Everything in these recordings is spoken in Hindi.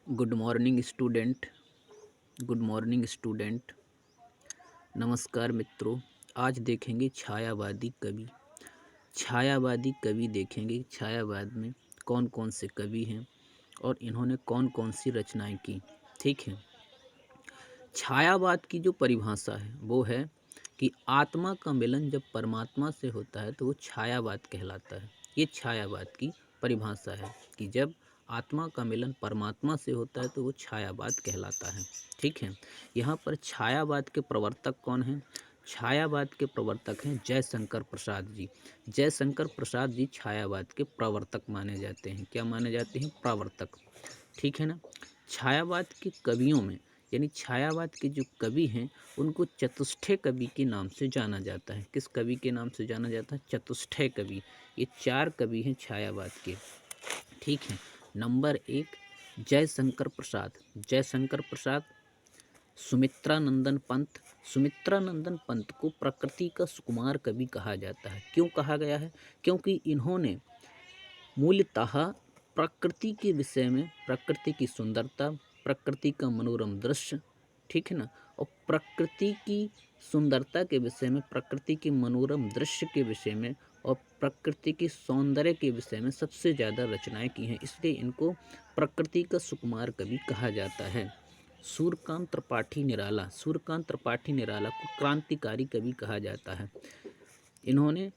Good morning student. Good morning student. नमस्कार मित्रों। आज देखेंगे छायावादी कवि। छायावादी कवि देखेंगे छायावाद में कौन कौन से कवि हैं और इन्होंने कौन कौन सी रचनाएं की। ठीक है। छायावाद की जो परिभाषा है वो है कि आत्मा का मिलन जब परमात्मा से होता है तो वो छायावाद कहलाता है। ये छायावाद की परिभाषा है कि जब आत्मा का मिलन परमात्मा से होता है तो वो छायावाद कहलाता है। ठीक है। यहाँ पर छायावाद के प्रवर्तक कौन हैं? छायावाद के प्रवर्तक हैं जयशंकर प्रसाद जी। जयशंकर प्रसाद जी छायावाद के प्रवर्तक माने जाते हैं। क्या माने जाते हैं? प्रवर्तक। ठीक है ना। छायावाद के कवियों में यानी छायावाद के जो कवि हैं उनको चतुष्टय कवि के नाम से जाना जाता है। किस कवि के नाम से जाना जाता है? चतुष्टय कवि। ये 4 कवि हैं छायावाद के। ठीक है। नंबर 1 जयशंकर प्रसाद। जयशंकर प्रसाद। सुमित्रानंदन पंत। सुमित्रानंदन पंत को प्रकृति का सुकुमार कवि कहा जाता है। क्यों कहा गया है? क्योंकि इन्होंने मूलतः प्रकृति के विषय में, प्रकृति की सुंदरता, प्रकृति का मनोरम दृश्य, ठीक है ना, और प्रकृति की सुंदरता के विषय में, प्रकृति के मनोरम दृश्य के विषय में और प्रकृति की सौंदर्य के विषय में सबसे ज़्यादा रचनाएं की हैं। इसलिए इनको प्रकृति का सुकुमार कवि कहा जाता है। सूर्यकांत त्रिपाठी निराला। सूर्यकांत त्रिपाठी निराला को क्रांतिकारी कवि कहा जाता है। इन्होंने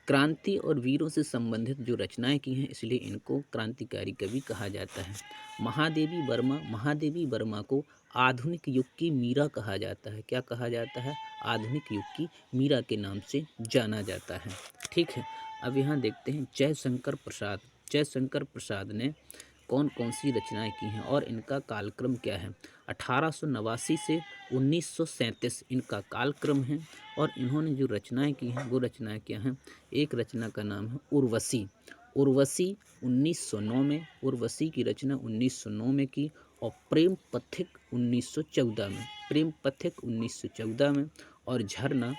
क्रांति और वीरों से संबंधित जो रचनाएं की हैं इसलिए इनको क्रांतिकारी कवि कहा जाता है। महादेवी वर्मा। महादेवी वर्मा को आधुनिक युग की मीरा कहा जाता है। क्या कहा जाता है? आधुनिक युग की मीरा के नाम से जाना जाता है। ठीक है। अब यहाँ देखते हैं जयशंकर प्रसाद। जयशंकर प्रसाद ने कौन कौन सी रचनाएं की हैं और इनका कालक्रम क्या है। 1889 से 1937 इनका कालक्रम है और इन्होंने जो रचनाएं की हैं वो रचनाएं क्या हैं? एक रचना का नाम है उर्वशी। उर्वशी 1909 में, उर्वशी की रचना 1909 में की और प्रेम पथिक 1914 में, प्रेम पथिक 1914 में और झरना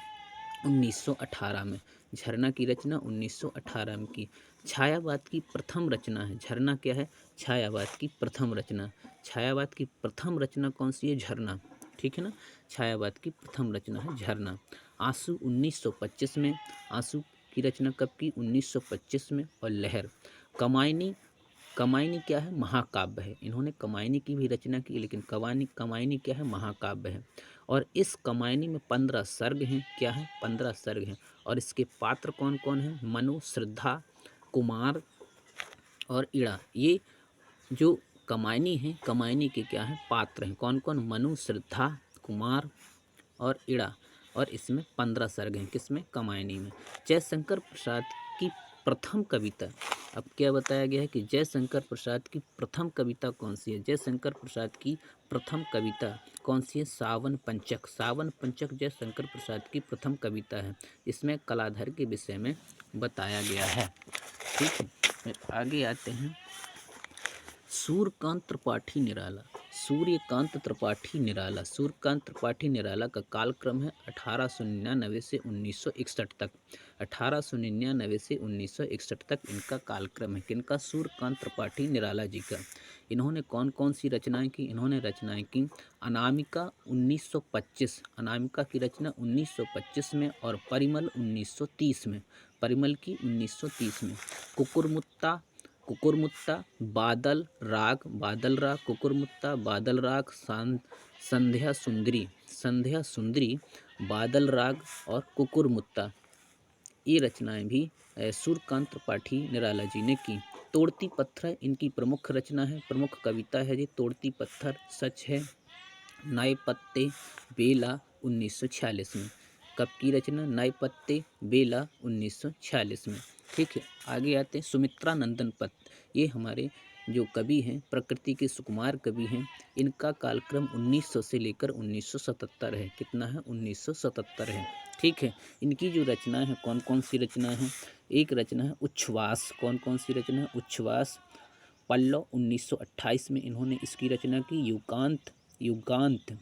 1918 में। झरना की रचना 1918 में की। छायावाद की प्रथम रचना है झरना। क्या है? छायावाद की प्रथम रचना। छायावाद की प्रथम रचना कौन सी है? झरना। ठीक है ना। छायावाद की प्रथम रचना है झरना। आंसू 1925 में। आंसू की रचना कब की? 1925 में। और लहर। कमायनी। कमायनी क्या है? महाकाव्य है। इन्होंने कमायनी की भी रचना की लेकिन कमायनी क्या है? महाकाव्य है। और इस कमायनी में 15 सर्ग हैं। क्या है? 15 सर्ग हैं। और इसके पात्र कौन कौन हैं? मनु, श्रद्धा, कुमार और इड़ा। ये जो कमायनी है, कमायनी के क्या है? पात्र हैं। कौन कौन? मनु, श्रद्धा, कुमार और इड़ा। और इसमें 15 सर्ग हैं। किसमें? कमायनी में। जयशंकर प्रसाद की प्रथम कविता। अब क्या बताया गया है कि जयशंकर प्रसाद की प्रथम कविता कौन सी है? जयशंकर प्रसाद की प्रथम कविता कौन सी है? सावन पंचक। सावन पंचक जयशंकर प्रसाद की प्रथम कविता है। इसमें कलाधर के विषय में बताया गया है। ठीक है। फिर आगे आते हैं। सूर्यकांत त्रिपाठी निराला। सूर्यकांत त्रिपाठी निराला। सूर्यकांत त्रिपाठी निराला का कालक्रम है 1899 से 1961 तक। 1899 से 1961 तक इनका कालक्रम है। किनका? सूर्यकांत त्रिपाठी निराला जी का। इन्होंने कौन कौन सी रचनाएं की? इन्होंने रचनाएं की अनामिका 1925। अनामिका की रचना 1925 में और परिमल 1930 में। परिमल की 1930 में। कुकुरमुत्ता। कुकुरमुत्ता, बादल राग, बादल राग, कुकुरमुत्ता, बादल राग, संध्या सुंदरी, संध्या सुंदरी, बादल राग और कुकुरमुत्ता। ये रचनाएं भी सूर्यकांत त्रिपाठी निराला जी ने की। तोड़ती पत्थर इनकी प्रमुख रचना है, प्रमुख कविता है जी। तोड़ती पत्थर, सच है, नए पत्ते, बेला 1946 में। कब की रचना? नए पत्ते, बेला 1946 में। ठीक है। आगे आते हैं सुमित्रानंदन पंत। ये हमारे जो कवि हैं, प्रकृति के सुकुमार कवि हैं। इनका कालक्रम 1900 से लेकर 1977 है। कितना है? 1977 है। ठीक है। इनकी जो रचना है, कौन कौन सी रचना है? एक रचना है उच्छ्वास। कौन कौन सी रचना है? उच्छ्वास। पल्लव 1928 में इन्होंने इसकी रचना की। युगांत। युगांत।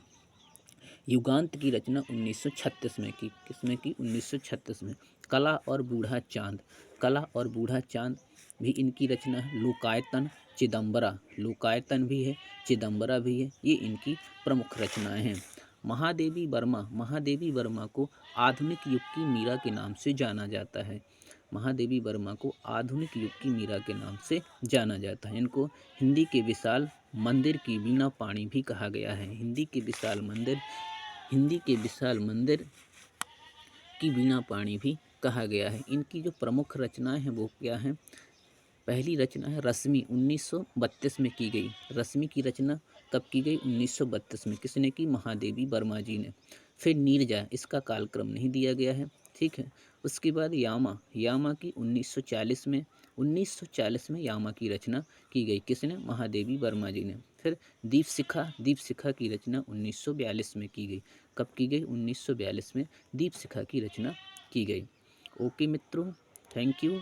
युगांत की रचना 1936 में की। किसमें की? 1936 में। कला और बूढ़ा चांद। कला और बूढ़ा चांद भी इनकी रचना है। लोकायतन, चिदंबरा, लोकायतन भी है, चिदंबरा भी है, ये इनकी प्रमुख रचनाएं हैं। महादेवी वर्मा, महादेवी वर्मा को आधुनिक युग की मीरा के नाम से जाना जाता है। महादेवी वर्मा को आधुनिक युग की मीरा के नाम से जाना जाता है। इनको हिंदी के विशाल मंदिर की वीणा पाणी भी कहा गया है। हिंदी के विशाल मंदिर की वीणा पाणी भी कहा गया है। इनकी जो प्रमुख रचनाएं हैं वो क्या हैं? पहली रचना है रश्मि, 1932 में की गई। रश्मि की रचना कब की गई? 1932 में। किसने की? महादेवी वर्मा जी ने। फिर नीरजा, इसका कालक्रम नहीं दिया गया है, ठीक है। उसके बाद यामा, यामा की 1940 में, 1940 में यामा की रचना की गई। किसने? महादेवी वर्मा जी ने। फिर दीपशिखा, दीपशिखा की रचना 1942 में की गई। कब की गई? 1942 में दीपशिखा की रचना की गई। ओके मित्रों, थैंक यू।